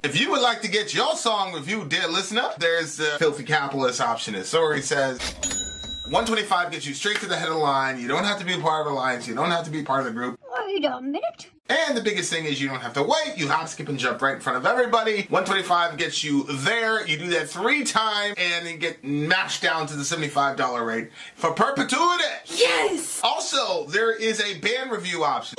If you would like to get your song reviewed, dear listener, there's the filthy capitalist option, as Sori says. 125 gets you straight to the head of the line. You don't have to be a part of the alliance. You don't have to be part of the group. Wait a minute. And the biggest thing is you don't have to wait. You hop, skip, and jump right in front of everybody. 125 gets you there. You do that 3 times, and then get mashed down to the $75 rate for perpetuity. Yes! Also, there is a band review option.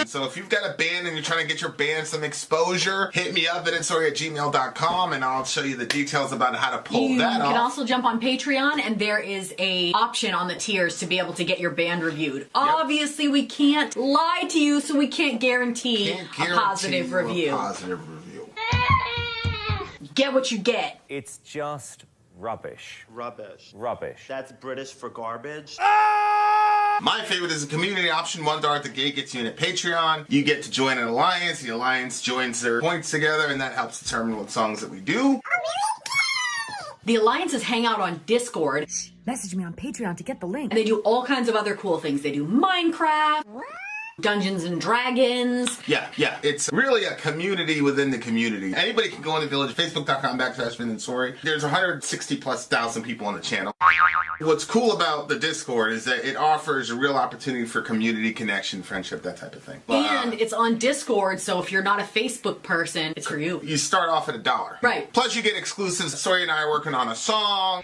So if you've got a band and you're trying to get your band some exposure, hit me up at insori@gmail.com, and I'll show you the details about how to pull that off. You can also jump on Patreon, and there is a option on the tiers to be able to get your band reviewed. Obviously, we can't lie to you, so we can't guarantee a positive review. Get what you get. It's just rubbish. Rubbish. Rubbish. That's British for garbage. My favorite is the community option. $1 at the gate gets you in at Patreon. You get to join an alliance. The alliance joins their points together, and that helps determine what songs that we do. The alliances hang out on Discord. Message me on Patreon to get the link. And they do all kinds of other cool things. They do Minecraft, Dungeons and Dragons. Yeah. It's really a community within the community. Anybody can go on the village, facebook.com/VillageXchange. There's 160,000+ people on the channel. What's cool about the Discord is that it offers a real opportunity for community connection, friendship, that type of thing. And it's on Discord, so if you're not a Facebook person, it's for you. You start off at $1. Right. Plus you get exclusives. Sori and I are working on a song.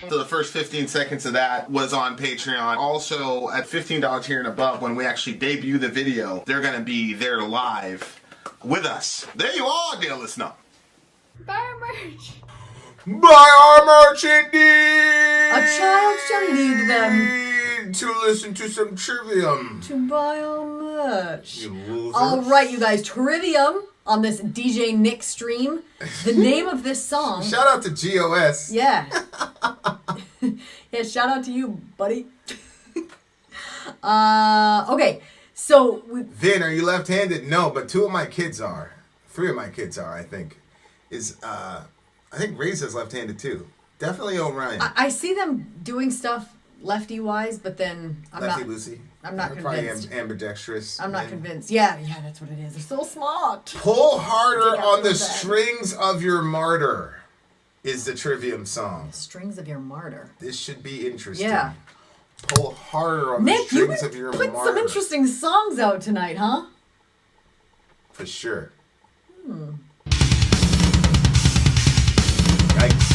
So the first 15 seconds of that was on Patreon. Also, at $15 here and above, when we actually debut the video, they're going to be there live with us. There you are, dear listener. Buy our merch. Buy our merch indeed! A child shall lead them to listen to some Trivium. to buy our merch. You losers. All right, you guys. Trivium on this DJ Nick stream. The name of this song. Shout out to GOS. Yeah. Yeah, shout out to you, buddy. Okay, so Vin, are you left-handed? No, but 2 of my kids are. 3 of my kids are, I think. I think Reza's left-handed too. Definitely O'Ryan. I see them doing stuff lefty-wise, but then Lefty-loosey. I'm not convinced. Probably ambidextrous. I'm not convinced. Yeah, that's what it is. They're so smart. Pull harder on the that. strings of your martyr is the Trivium song. Strings of your martyr. This should be interesting. Yeah. Pull harder on Nick, the you strings of your put martyr. some interesting songs out tonight, huh? For sure. Yikes.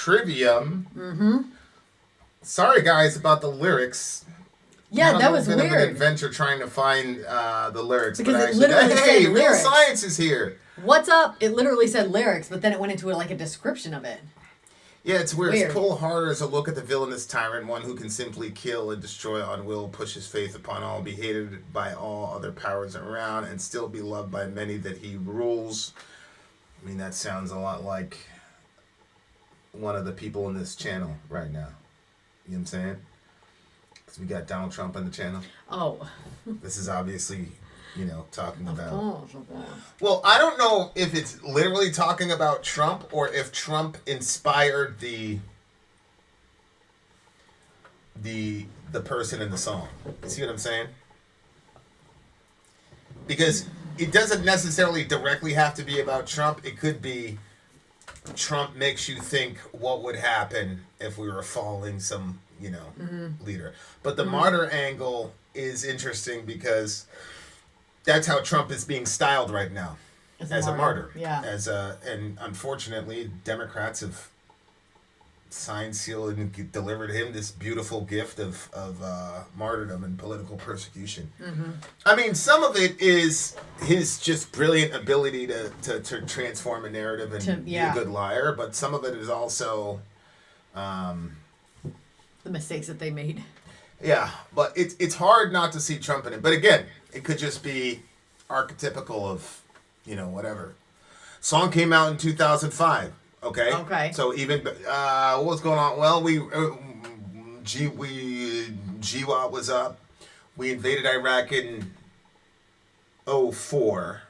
Trivium. Mm-hmm. Sorry, guys, about the lyrics. Yeah, that was Bit of an weird. adventure trying to find the lyrics. Because but it actually, literally said hey, Real lyrics. Science is here. What's up? It literally said lyrics, but then it went into like a description of it. Yeah, it's weird. Weird. Pull harder as a look at the villainous tyrant, one who can simply kill and destroy on will, push his faith upon all, be hated by all other powers around, and still be loved by many that he rules. I mean, that sounds a lot like one of the people in this channel right now. You know what I'm saying? Because we got Donald Trump on the channel. Oh. This is obviously, talking about... Of course. Well, I don't know if it's literally talking about Trump or if Trump inspired the person in the song. You see what I'm saying? Because it doesn't necessarily directly have to be about Trump. It could be Trump makes you think what would happen if we were following some, leader. But the martyr angle is interesting because that's how Trump is being styled right now. As a martyr. Yeah. And unfortunately, Democrats have signed, sealed, and delivered him this beautiful gift of martyrdom and political persecution. Mm-hmm. I mean, some of it is his just brilliant ability to transform a narrative and be a good liar, but some of it is also... the mistakes that they made. Yeah, but it's hard not to see Trump in it. But again, it could just be archetypical of, whatever. Song came out in 2005. Okay. Okay. So even what was going on? Well, GWAT was up. We invaded Iraq in 2004.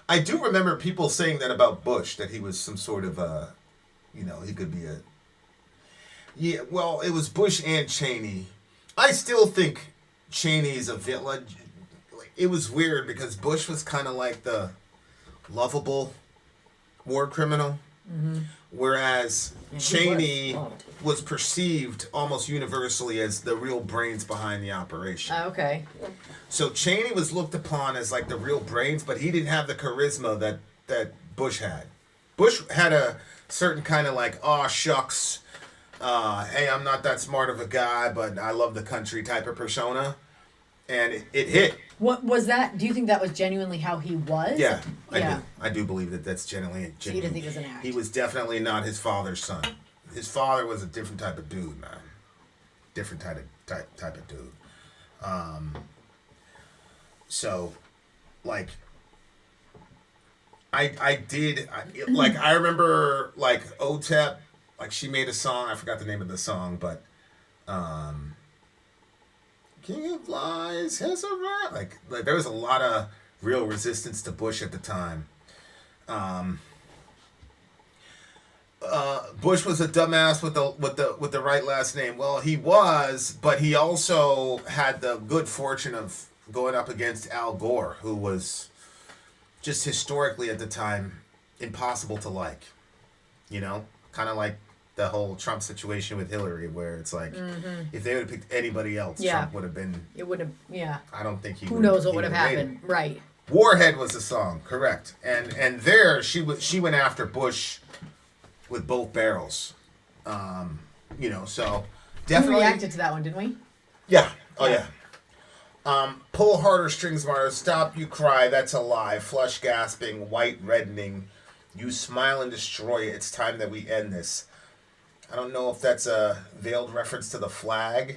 I do remember people saying that about Bush, that he was some sort of he could be a... Yeah, well, it was Bush and Cheney. I still think Cheney's a villain. It was weird because Bush was kind of like the lovable war criminal, whereas Cheney was perceived almost universally as the real brains behind the operation. Okay. So Cheney was looked upon as like the real brains, but he didn't have the charisma that Bush had. Bush had a certain kind of like, oh shucks, hey, I'm not that smart of a guy, but I love the country type of persona. And it hit. What was that? Do you think that was genuinely how he was? Yeah, I do. I do believe that's genuinely. So you didn't think it was an act? He was definitely not his father's son. His father was a different type of dude, man. Different type of dude. So, like, I remember, like, OTEP, like, she made a song, I forgot the name of the song, but, King of Lies has arrived. Like there was a lot of real resistance to Bush at the time. Bush was a dumbass with the right last name. Well, he was, but he also had the good fortune of going up against Al Gore, who was just historically at the time impossible to like. Kind of like the whole Trump situation with Hillary, where it's like, if they would have picked anybody else, Trump would have been... It would have, yeah. I don't think he Who knows what would have happened, right. Warhead was the song, correct. And there, she went after Bush with both barrels. So definitely... We reacted to that one, didn't we? Yeah. Oh, yeah. Pull harder, strings martyr, stop, you cry, that's a lie, flush gasping, white reddening, you smile and destroy it, it's time that we end this. I don't know if that's a veiled reference to the flag,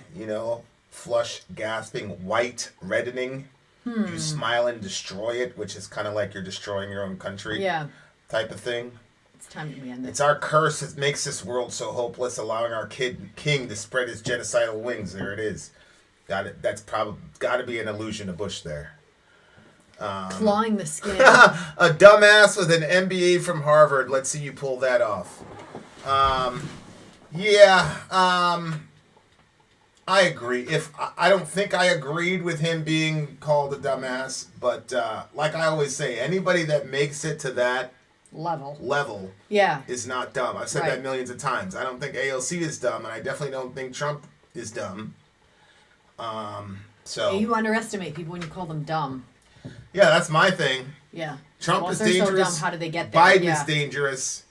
flush, gasping, white, reddening. You smile and destroy it, which is kind of like you're destroying your own country type of thing. It's time to end it. It's our curse that makes this world so hopeless, allowing our king to spread his genocidal wings. There it is. Got it. That's probably got to be an allusion to Bush there. Clawing the skin. A dumbass with an MBA from Harvard. Let's see you pull that off. I agree. I don't think I agreed with him being called a dumbass, but like I always say, anybody that makes it to that level is not dumb. I've said that millions of times. I don't think AOC is dumb, and I definitely don't think Trump is dumb. So you underestimate people when you call them dumb. Yeah, that's my thing. Yeah. Trump Well, is if they're dangerous. so dumb, how did they get there? Biden is dangerous.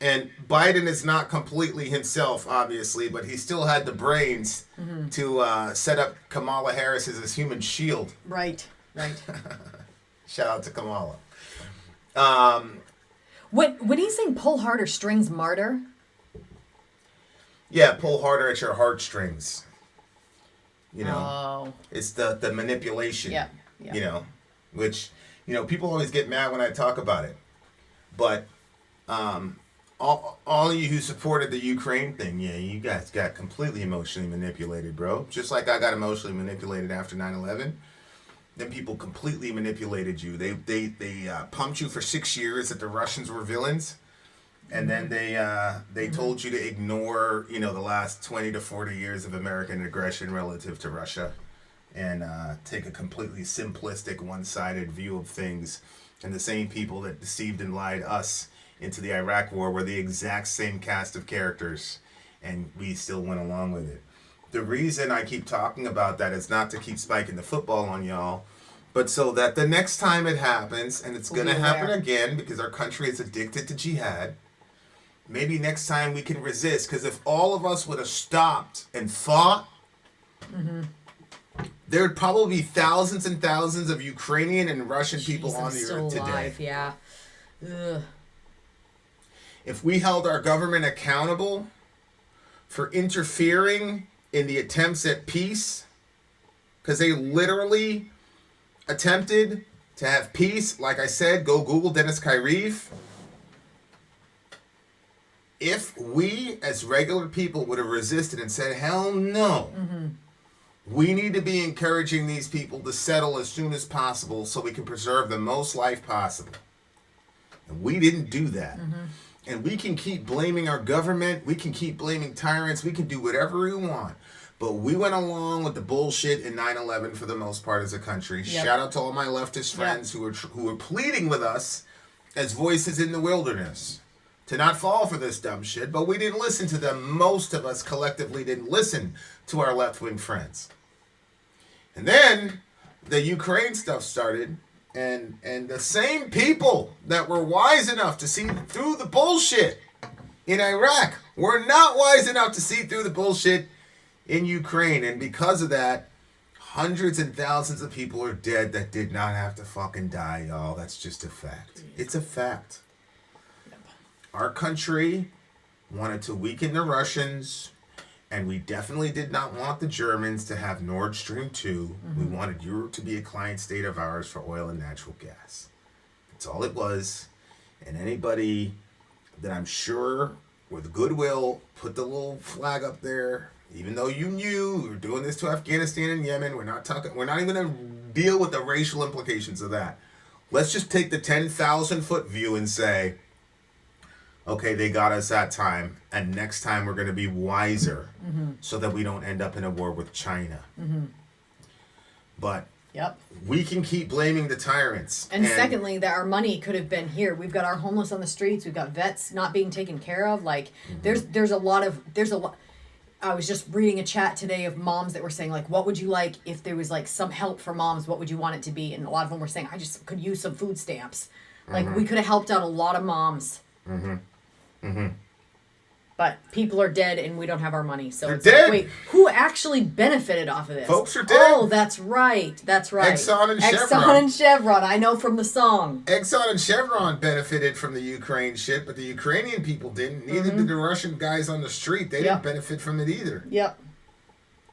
And Biden is not completely himself, obviously, but he still had the brains to set up Kamala Harris as his human shield. Right. Shout out to Kamala. When he's saying pull harder strings martyr? Yeah, pull harder at your heartstrings. You know, it's the manipulation. Yeah. You know, which, you know, people always get mad when I talk about it. But all of you who supported the Ukraine thing, yeah, you guys got completely emotionally manipulated, bro. Just like I got emotionally manipulated after 9/11. Then people completely manipulated you. They pumped you for 6 years that the Russians were villains. And then they told you to ignore, you know, the last 20 to 40 years of American aggression relative to Russia and take a completely simplistic, one-sided view of things. And the same people that deceived and lied us into the Iraq War were the exact same cast of characters, and we still went along with it. The reason I keep talking about that is not to keep spiking the football on y'all, but so that the next time it happens, and it's going to happen again because our country is addicted to jihad, maybe next time we can resist. Because if all of us would have stopped and fought, there would probably be thousands and thousands of Ukrainian and Russian people on the earth today. Alive, yeah. Ugh. If we held our government accountable for interfering in the attempts at peace, because they literally attempted to have peace, like I said, go Google Dennis Kyrieve. If we, as regular people, would have resisted and said, hell no, we need to be encouraging these people to settle as soon as possible so we can preserve the most life possible. And we didn't do that. And we can keep blaming our government. We can keep blaming tyrants. We can do whatever we want. But we went along with the bullshit in 9/11 for the most part as a country. Yep. Shout out to all my leftist friends who are pleading with us as voices in the wilderness to not fall for this dumb shit. But we didn't listen to them. Most of us collectively didn't listen to our left-wing friends. And then the Ukraine stuff started. And the same people that were wise enough to see through the bullshit in Iraq were not wise enough to see through the bullshit in Ukraine. And because of that, hundreds and thousands of people are dead that did not have to fucking die, y'all. That's just a fact. It's a fact. Our country wanted to weaken the Russians, and we definitely did not want the Germans to have Nord Stream 2. We wanted Europe to be a client state of ours for oil and natural gas. That's all it was. And anybody that I'm sure with goodwill put the little flag up there, even though you knew we were doing this to Afghanistan and Yemen, we're not even going to deal with the racial implications of that. Let's just take the 10,000 foot view and say, okay, they got us that time, and next time we're going to be wiser so that we don't end up in a war with China. But we can keep blaming the tyrants. And secondly, that our money could have been here. We've got our homeless on the streets. We've got vets not being taken care of. Like, there's a lot. I was just reading a chat today of moms that were saying, like, what would you like if there was, like, some help for moms? What would you want it to be? And a lot of them were saying, I just could use some food stamps. Like, we could have helped out a lot of moms. But people are dead and we don't have our money. So they're it's dead. Like, wait, who actually benefited off of this? Folks are dead. Oh, that's right. Exxon and Chevron. Exxon and Chevron. I know from the song. Exxon and Chevron benefited from the Ukraine shit, but the Ukrainian people didn't. Neither did the Russian guys on the street. They didn't benefit from it either. Yep.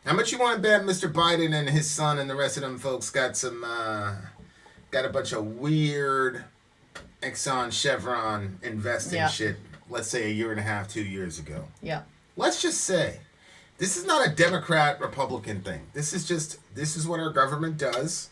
How much you want to bet Mr. Biden and his son and the rest of them folks got a bunch of weird Exxon Chevron investing shit, let's say a year and a half, 2 years ago. Yeah. Let's just say, this is not a Democrat-Republican thing. This is what our government does,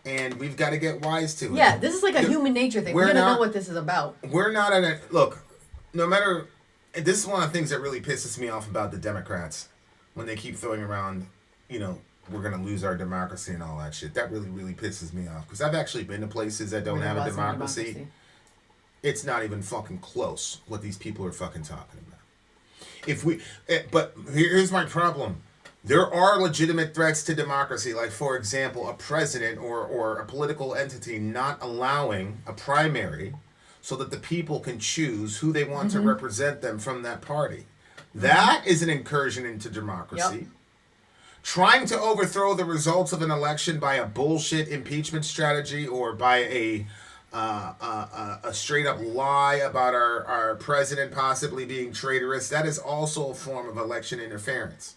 and we've got to get wise to it. Yeah, this is like a human nature thing. We're going to know what this is about. We're not at a... Look, no matter... This is one of the things that really pisses me off about the Democrats, when they keep throwing around, you know, we're going to lose our democracy and all that shit. That really, really pisses me off. Because I've actually been to places that don't have a democracy. It's not even fucking close what these people are fucking talking about. But here's my problem. There are legitimate threats to democracy. Like, for example, a president or a political entity not allowing a primary so that the people can choose who they want to represent them from that party. That is an incursion into democracy. Yep. Trying to overthrow the results of an election by a bullshit impeachment strategy or by a straight up lie about our president possibly being traitorous, that is also a form of election interference.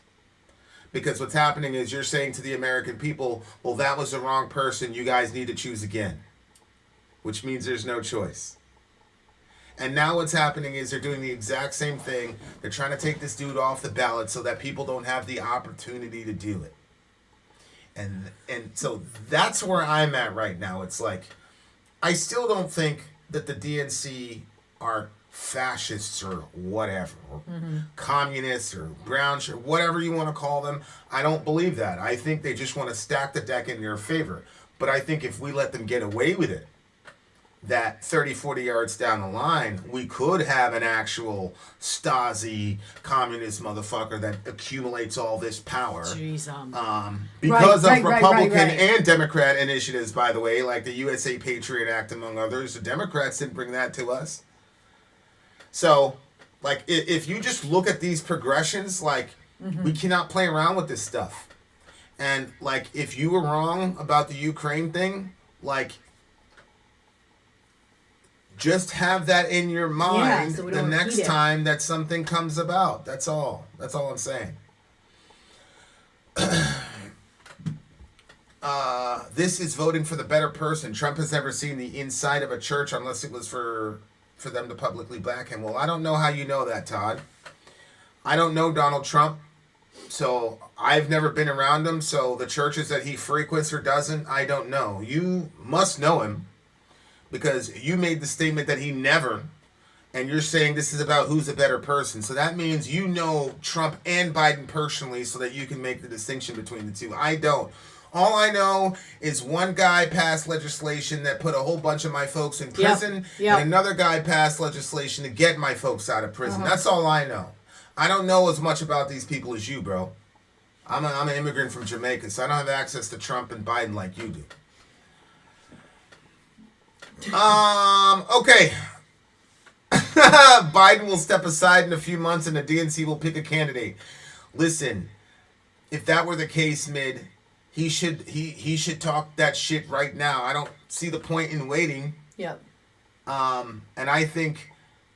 Because what's happening is you're saying to the American people, well, that was the wrong person, you guys need to choose again. Which means there's no choice. And now what's happening is they're doing the exact same thing. They're trying to take this dude off the ballot so that people don't have the opportunity to do it. And so that's where I'm at right now. It's like, I still don't think that the DNC are fascists or whatever, or communists or brown shirt, whatever you want to call them. I don't believe that. I think they just want to stack the deck in their favor. But I think if we let them get away with it, that 30, 40 yards down the line, we could have an actual Stasi communist motherfucker that accumulates all this power. Jeez, because of Republican right. and Democrat initiatives, by the way, like the USA Patriot Act, among others. The Democrats didn't bring that to us. So, like, if you just look at these progressions, like, we cannot play around with this stuff. And, like, if you were wrong about the Ukraine thing, like, just have that in your mind so the next time that something comes about. That's all. That's all I'm saying. This is voting for the better person. Trump has never seen the inside of a church unless it was for them to publicly back him. Well, I don't know how you know that, Todd. I don't know Donald Trump, so I've never been around him. So the churches that he frequents or doesn't, I don't know. You must know him, because you made the statement that he never, and you're saying this is about who's a better person. So that means you know Trump and Biden personally so that you can make the distinction between the two. I don't. All I know is one guy passed legislation that put a whole bunch of my folks in prison, and another guy passed legislation to get my folks out of prison. That's all I know. I don't know as much about these people as you, bro. I'm an immigrant from Jamaica, so I don't have access to Trump and Biden like you do. Okay. Biden will step aside in a few months and the DNC will pick a candidate. Listen, if that were the case, Mid, he should talk that shit right now. I don't see the point in waiting. Yep. And I think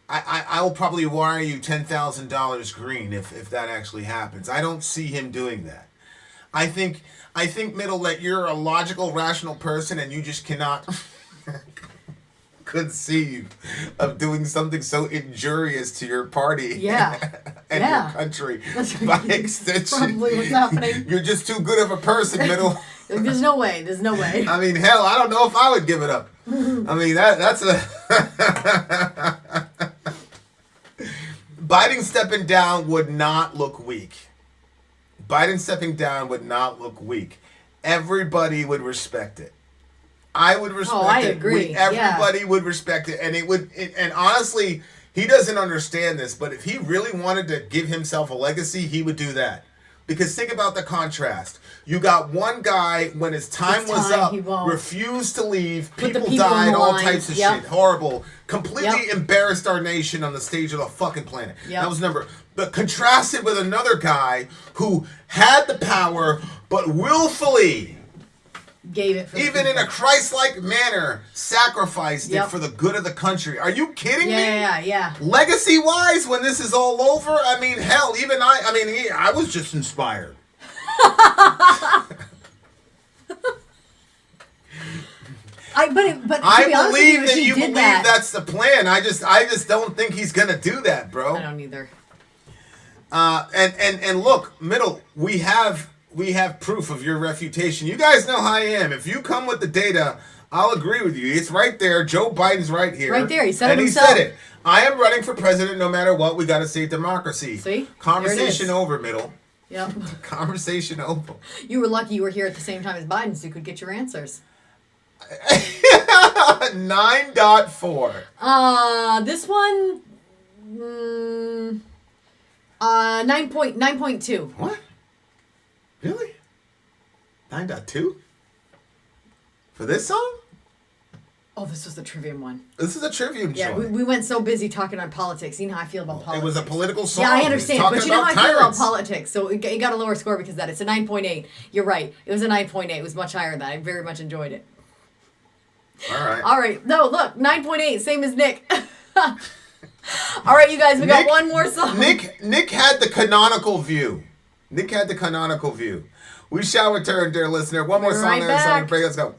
I will probably wire you $10,000 green if that actually happens. I don't see him doing that. I think Middle, that you're a logical, rational person and you just cannot conceive of doing something so injurious to your party and your country. By extension, probably what's happening. You're just too good of a person, Middle. There's no way. There's no way. I mean, hell, I don't know if I would give it up. I mean, that's a Biden stepping down would not look weak. Biden stepping down would not look weak. Everybody would respect it. I would respect it. I agree. Everybody would respect it, and it would. And honestly, he doesn't understand this, but if he really wanted to give himself a legacy, he would do that. Because think about the contrast. You got one guy, when his time was up, refused to leave. People died, all types of shit. Horrible. Completely embarrassed our nation on the stage of the fucking planet. That was number. But contrasted with another guy who had the power, but willfully gave it for even in a Christ-like manner, sacrificed it for the good of the country. Are you kidding me? Yeah. Legacy-wise, when this is all over, I mean, hell, even I was just inspired. I believe that you believe that's the plan. I just don't think he's gonna do that, bro. I don't either. And look, Middle, we have proof of your refutation. You guys know how I am. If you come with the data, I'll agree with you. It's right there. Joe Biden's right here. Right there. He said it And himself. he said it. I am running for president no matter what. We got to save democracy. See? Conversation over, Middle. Yep. Conversation over. You were lucky you were here at the same time as Biden so you could get your answers. 9.4. This one... 9.2. What? Really? 9.2? For this song? Oh, this was the Trivium one. This is a Trivium Yeah, joint. we went so busy talking on politics. You know how I feel about politics. It was a political song. Yeah, I He's understand, talking but you know how I about feel about tyrants. politics. So it got a lower score because of that. It's a 9.8. You're right. It was a 9.8. It was much higher than that. I very much enjoyed it. All right. No, look, 9.8, same as Nick. All right, you guys, we got one more song. Nick had the canonical view. We shall return, dear listener. One more We're song right there, song back. to break. Let's go.